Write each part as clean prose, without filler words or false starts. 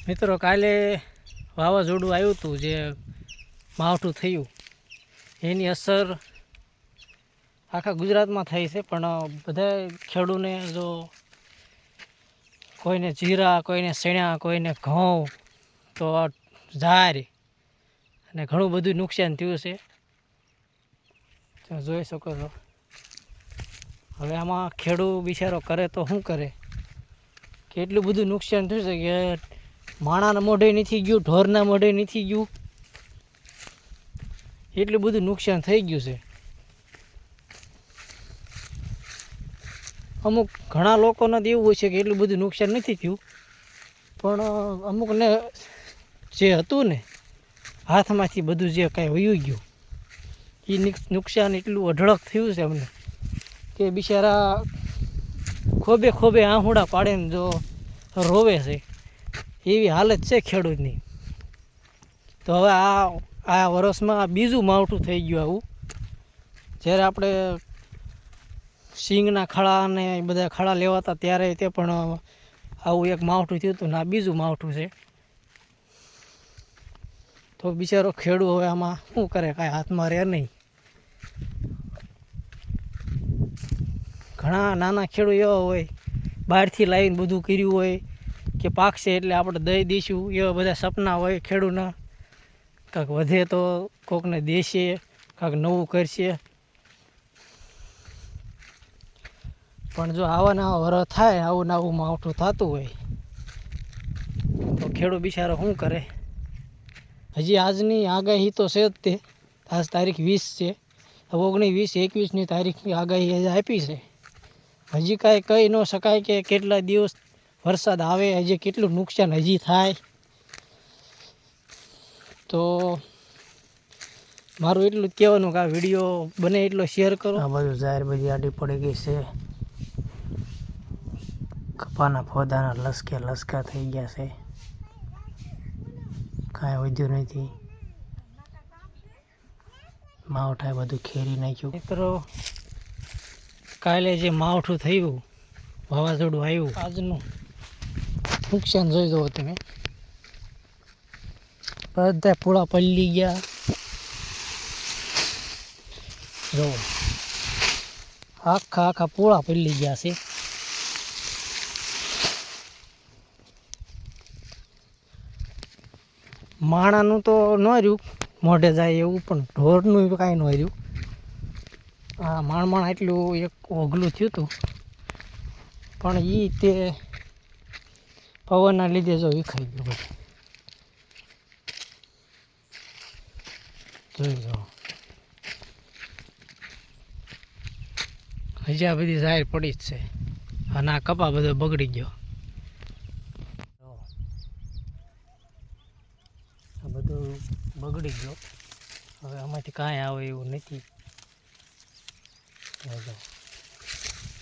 મિત્રો કાલે વાવાઝોડું આવ્યું હતું, જે માવઠું થયું એની અસર આખા ગુજરાતમાં થઈ છે. પણ બધા ખેડૂને જો કોઈને જીરા, કોઈને શેણા, કોઈને ઘઉં, તો ઝાર અને ઘણું બધું નુકસાન થયું છે. તમે જોઈ શકો છો. હવે આમાં ખેડૂત બિચારો કરે તો શું કરે, કે એટલું બધું નુકસાન થયું છે કે માણાના મોઢે નથી ગયું, ઢોરના મોઢે નથી ગયું, એટલું બધું નુકસાન થઈ ગયું છે. અમુક ઘણા લોકોને તો એવું હોય છે કે એટલું બધું નુકસાન નથી થયું, પણ અમુકને જે હતું ને હાથમાંથી બધું જે કાંઈ વયું ગયું એ નુકસાન એટલું અઢળક થયું છે અમને કે બિચારા ખોબે ખોબે આહુડા પાડીને જો રોવે છે, એવી હાલત છે ખેડૂતની. તો હવે આ વર્ષમાં બીજું માવઠું થઈ ગયું આવું. જ્યારે આપણે સિંગના ખળા અને બધા ખળા લેવાતા ત્યારે તે પણ આવું એક માવઠું થયું હતું ને આ બીજું માવઠું છે. તો બિચારો ખેડૂત હવે આમાં શું કરે, કાંઈ હાથમાં રહે નહીં. ઘણા નાના ખેડૂત એવા હોય, બહારથી લાવીને બધું કર્યું હોય કે પાકશે એટલે આપણે દઈ દઈશું, એવા બધા સપના હોય ખેડૂતના. કાંઈક વધે તો કોકને દેશે, કાંઈક નવું કરશે. પણ જો આવા નવા વરસ થાય, આવું નવું માવઠું થતું હોય તો ખેડૂત બિચારો શું કરે. હજી આજની આગાહી તો છે જ તે. આજ તારીખ 20 છે. હવે 19, 20, 21ની તારીખની આગાહી હજી આપી છે. હજી કાંઈ કહી ન શકાય કે કેટલા દિવસ વરસાદ આવે, હજી કેટલું નુકસાન હજી થાય. તો મારું એટલું જ કહેવાનું કે આ વિડીયો બને એટલો શેર કરો. આ બધું જાહેર બધી આડી પડી ગઈ છે. કપાના ફોદાના લસકા થઈ ગયા છે, કાંઈ વધ્યું નથી. માવઠાએ બધું ખેરી નાખ્યું. મિત્રો કાલે જે માવઠું થયું, વાવાઝોડું આવ્યું, આજનું નુકસાન જોઈ દો તમે. બધા પૂળા પલળી ગયા. જો આખા પૂળા પલળી ગયા છે. માણાનું તો ન રહ્યું મોઢે જાય એવું, પણ ઢોરનું કાંઈ ન રહ્યું. આ માણ એટલું એક ઓગલું થયું હતું, પણ એ તે પવનના લીધે જો વિખાઈ ગયું બધું. જોઈ જાઓ. હજી આ બધી જાહેર પડી જ છે અને આ કપા બધો બગડી ગયો. આ બધું બગડી ગયો. હવે આમાંથી કાંઈ આવે એવું નથી.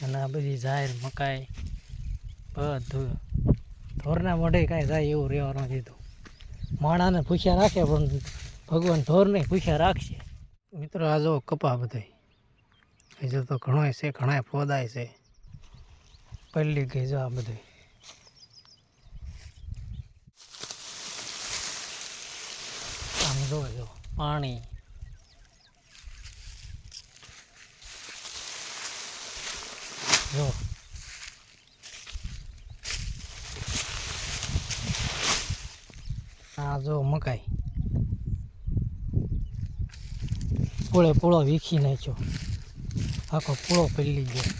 અને આ બધી જાહેર મકાઈ બધું ઢોરના મોઢે કાંઈ જાય એવું રહેવાનું દીધું. માણાને ભૂખ્યા રાખે પણ ભગવાન ઢોરને ભૂખ્યા રાખશે. મિત્રો આ જો કપા બધા હજુ તો ઘણોય છે, ઘણાય ફોદાય છે, પલળી ગઈ. જો આ બધું આમ જો પાણી. જો આ જો મકાઈ પૂળે પૂળો વીખી નાખ્યો, આખો પૂળો પલળી ગયો.